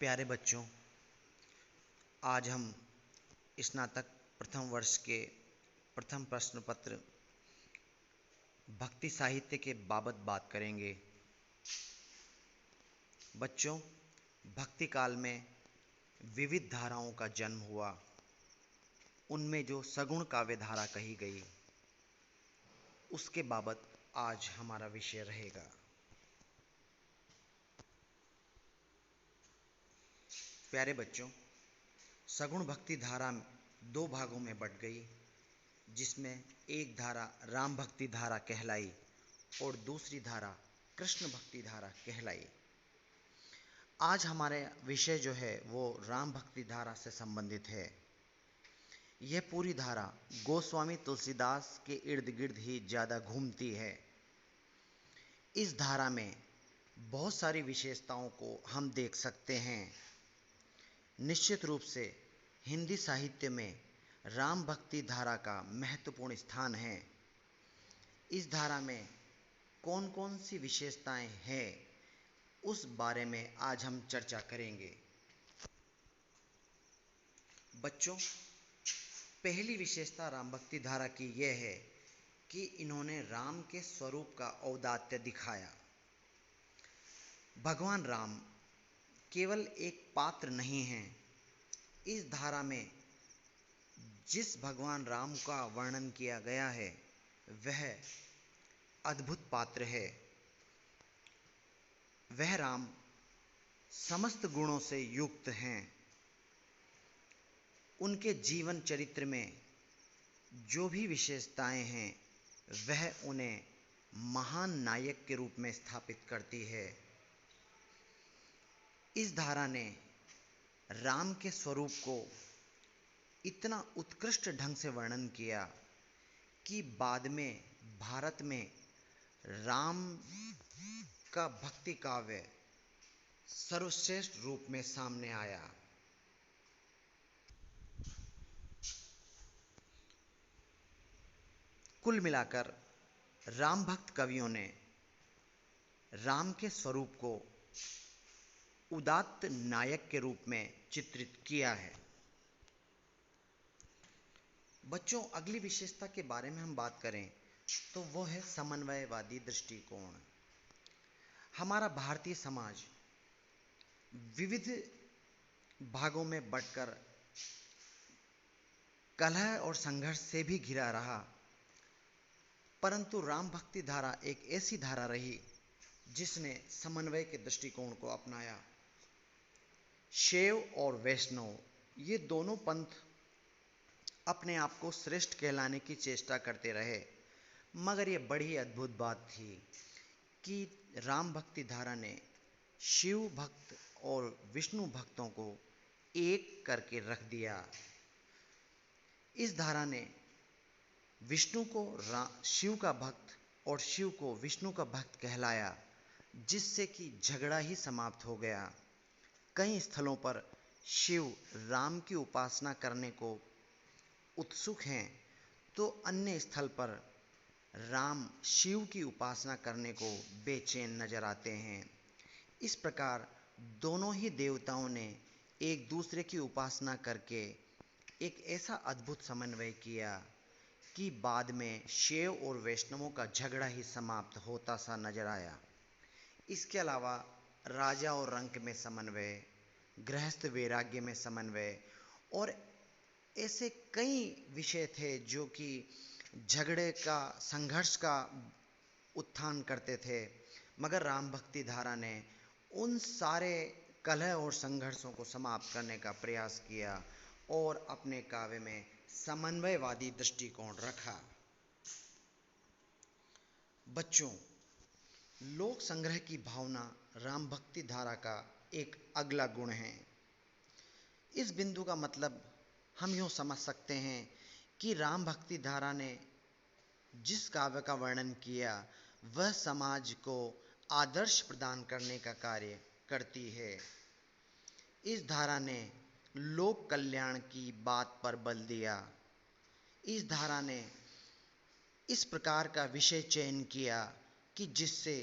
प्यारे बच्चों, आज हम स्नातक प्रथम वर्ष के प्रथम प्रश्न पत्र भक्ति साहित्य के बाबत बात करेंगे। बच्चों, भक्ति काल में विविध धाराओं का जन्म हुआ। उनमें जो सगुण काव्य धारा कही गई, उसके बाबत आज हमारा विषय रहेगा। प्यारे बच्चों, सगुण भक्ति धारा दो भागों में बंट गई, जिसमें एक धारा राम भक्ति धारा कहलाई और दूसरी धारा कृष्ण भक्ति धारा कहलाई। आज हमारे विषय जो है वो राम भक्ति धारा से संबंधित है। यह पूरी धारा गोस्वामी तुलसीदास के इर्द गिर्द ही ज़्यादा घूमती है। इस धारा में बहुत सारी विशेषताओं को हम देख सकते हैं। निश्चित रूप से हिंदी साहित्य में राम भक्ति धारा का महत्वपूर्ण स्थान है। इस धारा में कौन कौन सी विशेषताएं हैं, उस बारे में आज हम चर्चा करेंगे। बच्चों, पहली विशेषता राम भक्ति धारा की यह है कि इन्होंने राम के स्वरूप का औदात्य दिखाया। भगवान राम केवल एक पात्र नहीं हैं। इस धारा में जिस भगवान राम का वर्णन किया गया है वह अद्भुत पात्र है। वह राम समस्त गुणों से युक्त हैं। उनके जीवन चरित्र में जो भी विशेषताएं हैं वह उन्हें महान नायक के रूप में स्थापित करती है। इस धारा ने राम के स्वरूप को इतना उत्कृष्ट ढंग से वर्णन किया कि बाद में भारत में राम का भक्ति काव्य सर्वश्रेष्ठ रूप में सामने आया। कुल मिलाकर राम भक्त कवियों ने राम के स्वरूप को उदात्त नायक के रूप में चित्रित किया है। बच्चों, अगली विशेषता के बारे में हम बात करें तो वो है समन्वयवादी दृष्टिकोण। हमारा भारतीय समाज विविध भागों में बंटकर कलह और संघर्ष से भी घिरा रहा, परंतु राम भक्ति धारा एक ऐसी धारा रही जिसने समन्वय के दृष्टिकोण को अपनाया। शैव और वैष्णव ये दोनों पंथ अपने आप को श्रेष्ठ कहलाने की चेष्टा करते रहे, मगर ये बड़ी अद्भुत बात थी कि राम भक्ति धारा ने शिव भक्त और विष्णु भक्तों को एक करके रख दिया। इस धारा ने विष्णु को शिव का भक्त और शिव को विष्णु का भक्त कहलाया, जिससे कि झगड़ा ही समाप्त हो गया। कई स्थलों पर शिव राम की उपासना करने को उत्सुक हैं, तो अन्य स्थल पर राम शिव की उपासना करने को बेचैन नजर आते हैं। इस प्रकार दोनों ही देवताओं ने एक दूसरे की उपासना करके एक ऐसा अद्भुत समन्वय किया कि बाद में शैव और वैष्णवों का झगड़ा ही समाप्त होता सा नजर आया। इसके अलावा राजा और रंक में समन्वय, गृहस्थ वैराग्य में समन्वय और ऐसे कई विषय थे जो कि झगड़े का, संघर्ष का उत्थान करते थे, मगर राम भक्ति धारा ने उन सारे कलह और संघर्षों को समाप्त करने का प्रयास किया और अपने काव्य में समन्वयवादी दृष्टिकोण रखा। बच्चों, लोक संग्रह की भावना राम भक्ति धारा का एक अगला गुण है। इस बिंदु का मतलब हम यूँ समझ सकते हैं कि राम भक्ति धारा ने जिस काव्य का वर्णन किया वह समाज को आदर्श प्रदान करने का कार्य करती है। इस धारा ने लोक कल्याण की बात पर बल दिया। इस धारा ने इस प्रकार का विषय चयन किया कि जिससे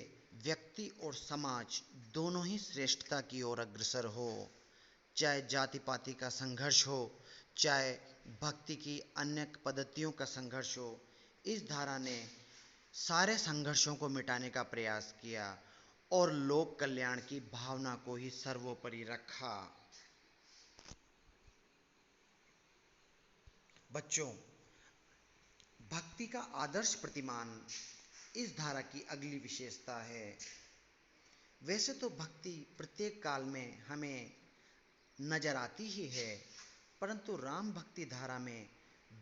व्यक्ति और समाज दोनों ही श्रेष्ठता की ओर अग्रसर हो। चाहे जाति पाति का संघर्ष हो, चाहे भक्ति की अन्य पद्धतियों का संघर्ष हो, इस धारा ने सारे संघर्षों को मिटाने का प्रयास किया और लोक कल्याण की भावना को ही सर्वोपरि रखा। बच्चों, भक्ति का आदर्श प्रतिमान इस धारा की अगली विशेषता है। वैसे तो भक्ति प्रत्येक काल में हमें नजर आती ही है, परंतु राम भक्ति धारा में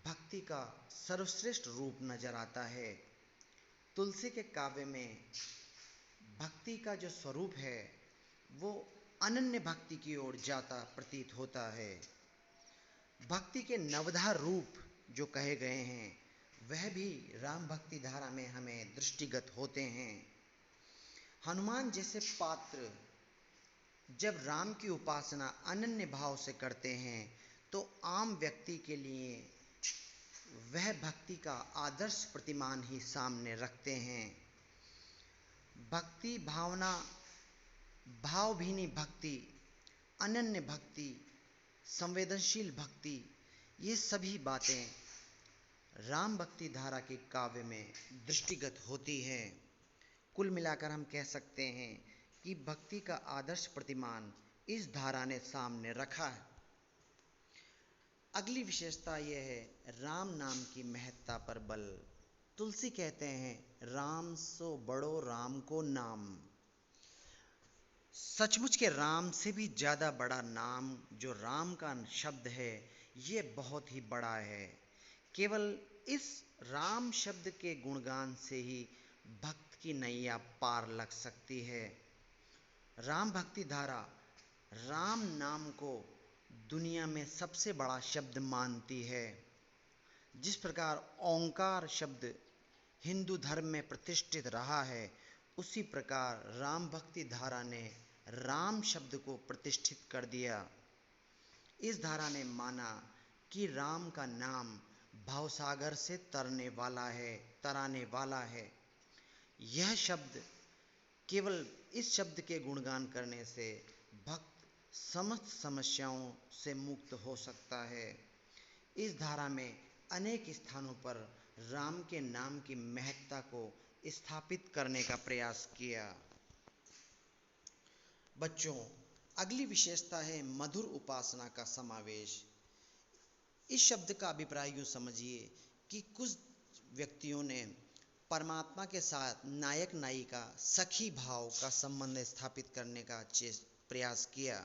भक्ति का सर्वश्रेष्ठ रूप नजर आता है। तुलसी के काव्य में भक्ति का जो स्वरूप है वो अनन्य भक्ति की ओर जाता प्रतीत होता है। भक्ति के नवधा रूप जो कहे गए हैं वह भी राम भक्ति धारा में हमें दृष्टिगत होते हैं। हनुमान जैसे पात्र जब राम की उपासना अनन्य भाव से करते हैं तो आम व्यक्ति के लिए वह भक्ति का आदर्श प्रतिमान ही सामने रखते हैं। भक्ति भावना, भावभीनी भक्ति, अनन्य भक्ति, संवेदनशील भक्ति, ये सभी बातें राम भक्ति धारा के काव्य में दृष्टिगत होती हैं। कुल मिलाकर हम कह सकते हैं कि भक्ति का आदर्श प्रतिमान इस धारा ने सामने रखा है। अगली विशेषता यह है राम नाम की महत्ता पर बल। तुलसी कहते हैं राम सो बड़ो राम को नाम। सचमुच के राम से भी ज़्यादा बड़ा नाम जो राम का शब्द है ये बहुत ही बड़ा है। केवल इस राम शब्द के गुणगान से ही भक्त की नैया पार लग सकती है। राम भक्ति धारा राम नाम को दुनिया में सबसे बड़ा शब्द मानती है। जिस प्रकार ओंकार शब्द हिंदू धर्म में प्रतिष्ठित रहा है, उसी प्रकार राम भक्ति धारा ने राम शब्द को प्रतिष्ठित कर दिया। इस धारा ने माना कि राम का नाम भवसागर से तराने वाला है। यह शब्द केवल इस शब्द के गुणगान करने से भक्त समस्त समस्याओं से मुक्त हो सकता है। इस धारा में अनेक स्थानों पर राम के नाम की महत्ता को स्थापित करने का प्रयास किया। बच्चों, अगली विशेषता है मधुर उपासना का समावेश। इस शब्द का अभिप्राय यूँ समझिए कि कुछ व्यक्तियों ने परमात्मा के साथ नायक नायिका सखी भाव का संबंध स्थापित करने का प्रयास किया।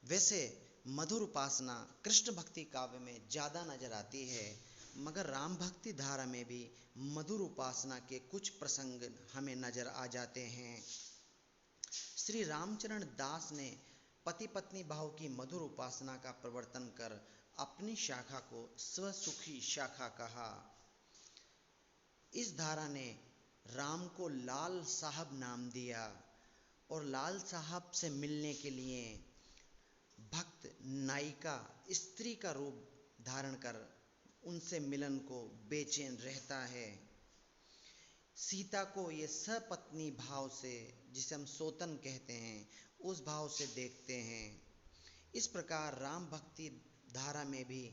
वैसे मधुर उपासना कृष्ण भक्ति काव्य में ज़्यादा नजर आती है, मगर राम भक्ति धारा में भी मधुर उपासना के कुछ प्रसंग हमें नजर आ जाते हैं। श्री रामचरण दास ने पति पत्नी भाव की मधुर उपासना का प्रवर्तन कर अपनी शाखा को स्वसुखी शाखा कहा। इस धारा ने राम को लाल साहब नाम दिया और लाल साहब से मिलने के लिए भक्त नायिका स्त्री का रूप धारण कर उनसे मिलन को बेचैन रहता है। सीता को ये सपत्नी भाव से, जिसे हम सोतन कहते हैं, उस भाव से देखते हैं। इस प्रकार राम भक्ति धारा में भी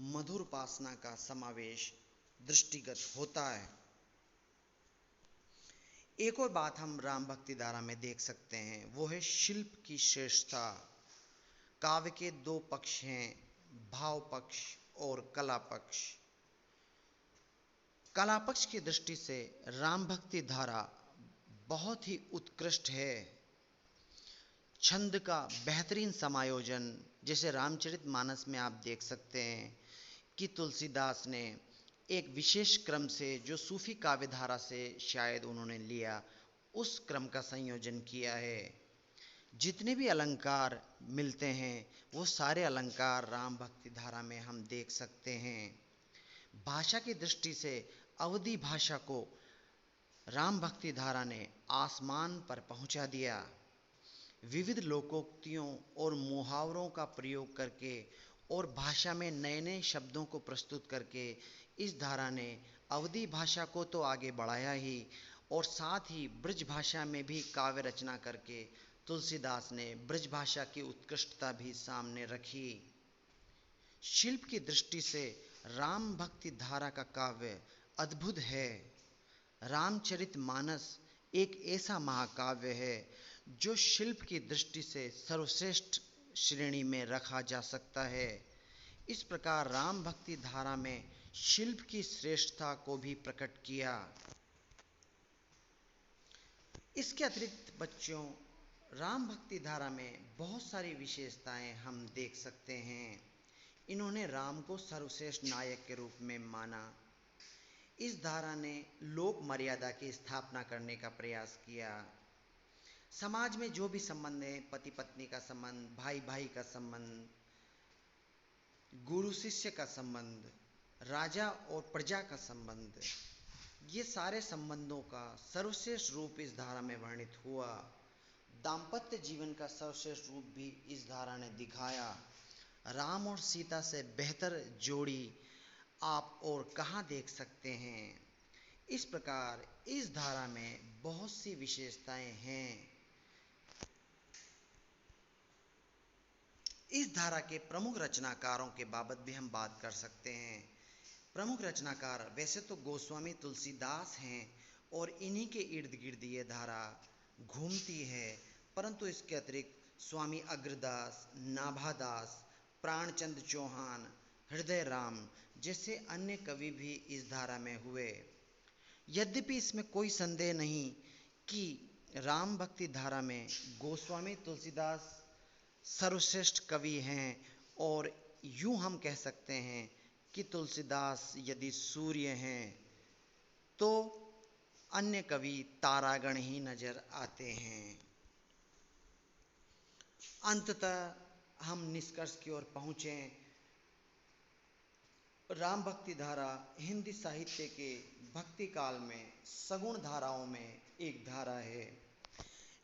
मधुर उपासना का समावेश दृष्टिगत होता है। एक और बात हम राम भक्ति धारा में देख सकते हैं, वो है शिल्प की श्रेष्ठता। काव्य के दो पक्ष हैं, भाव पक्ष और कला पक्ष। कला पक्ष की दृष्टि से राम भक्ति धारा बहुत ही उत्कृष्ट है। छंद का बेहतरीन समायोजन, जैसे रामचरितमानस में आप देख सकते हैं कि तुलसीदास ने एक विशेष क्रम से, जो सूफी काव्य धारा से शायद उन्होंने लिया, उस क्रम का संयोजन किया है। जितने भी अलंकार मिलते हैं वो सारे अलंकार राम भक्ति धारा में हम देख सकते हैं। भाषा की दृष्टि से अवधी भाषा को राम भक्ति धारा ने आसमान पर पहुंचा दिया। विविध लोकोक्तियों और मुहावरों का प्रयोग करके और भाषा में नए नए शब्दों को प्रस्तुत करके इस धारा ने अवधी भाषा को तो आगे बढ़ाया ही, और साथ ही ब्रज भाषा में भी काव्य रचना करके तुलसीदास ने ब्रजभाषा की उत्कृष्टता भी सामने रखी। शिल्प की दृष्टि से राम भक्ति धारा का काव्य अद्भुत है। रामचरितमानस एक ऐसा महाकाव्य है जो शिल्प की दृष्टि से सर्वश्रेष्ठ श्रेणी में रखा जा सकता है। इस प्रकार राम भक्ति धारा में शिल्प की श्रेष्ठता को भी प्रकट किया। इसके अतिरिक्त बच्चों, राम भक्ति धारा में बहुत सारी विशेषताएं हम देख सकते हैं। इन्होंने राम को सर्वश्रेष्ठ नायक के रूप में माना। इस धारा ने लोक मर्यादा की स्थापना करने का प्रयास किया। समाज में जो भी संबंध है, पति पत्नी का संबंध, भाई भाई का संबंध, गुरु शिष्य का संबंध, राजा और प्रजा का संबंध, ये सारे संबंधों का सर्वश्रेष्ठ रूप इस धारा में वर्णित हुआ। दाम्पत्य जीवन का सर्वश्रेष्ठ रूप भी इस धारा ने दिखाया। राम और सीता से बेहतर जोड़ी आप और कहाँ देख सकते हैं। इस प्रकार इस धारा में बहुत सी विशेषताएं हैं। इस धारा के प्रमुख रचनाकारों के बाबत भी हम बात कर सकते हैं। प्रमुख रचनाकार वैसे तो गोस्वामी तुलसीदास हैं और इन्हीं के इर्द गिर्द ये धारा घूमती है, परंतु इसके अतिरिक्त स्वामी अग्रदास, नाभादास, प्राणचंद चौहान, हृदय राम जैसे अन्य कवि भी इस धारा में हुए। यद्यपि इसमें कोई संदेह नहीं कि राम भक्ति धारा में गोस्वामी तुलसीदास सर्वश्रेष्ठ कवि हैं और यूं हम कह सकते हैं कि तुलसीदास यदि सूर्य हैं तो अन्य कवि तारागण ही नजर आते हैं। अंततः हम निष्कर्ष की ओर पहुँचे। राम भक्ति धारा हिंदी साहित्य के भक्ति काल में सगुण धाराओं में एक धारा है।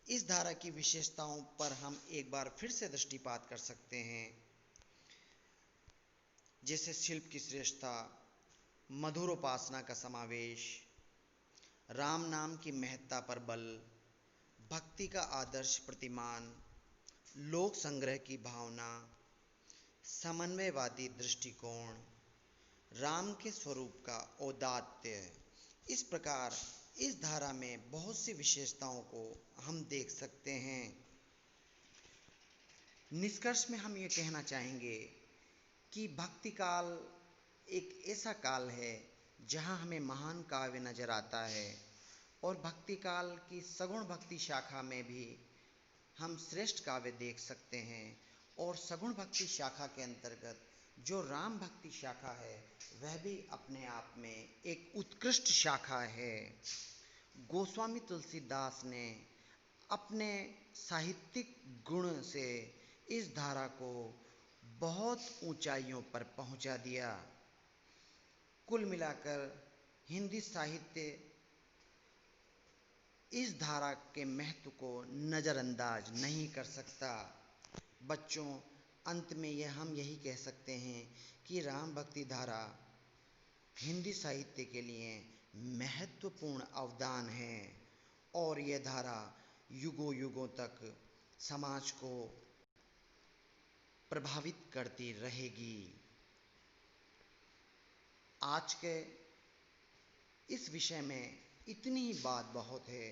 इस धारा की विशेषताओं पर हम एक बार फिर से दृष्टिपात कर सकते हैं, जैसे शिल्प की श्रेष्ठता, मधुर उपासना का समावेश, राम नाम की महत्ता पर बल, भक्ति का आदर्श प्रतिमान, लोक संग्रह की भावना, समन्वयवादी दृष्टिकोण, राम के स्वरूप का औदात्य। इस प्रकार इस धारा में बहुत सी विशेषताओं को हम देख सकते हैं। निष्कर्ष में हम ये कहना चाहेंगे कि भक्ति काल एक ऐसा काल है जहाँ हमें महान काव्य नजर आता है और भक्ति काल की सगुण भक्ति शाखा में भी हम श्रेष्ठ काव्य देख सकते हैं। और सगुण भक्ति शाखा के अंतर्गत जो राम भक्ति शाखा है वह भी अपने आप में एक उत्कृष्ट शाखा है। गोस्वामी तुलसीदास ने अपने साहित्यिक गुण से इस धारा को बहुत ऊंचाइयों पर पहुंचा दिया। कुल मिलाकर हिंदी साहित्य इस धारा के महत्व को नज़रअंदाज नहीं कर सकता। बच्चों, अंत में हम यही कह सकते हैं कि राम भक्ति धारा हिंदी साहित्य के लिए महत्वपूर्ण अवदान है और यह धारा युगों युगों तक समाज को प्रभावित करती रहेगी। आज के इस विषय में इतनी ही बात बहुत है।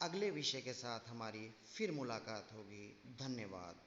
अगले विषय के साथ हमारी फिर मुलाकात होगी। धन्यवाद।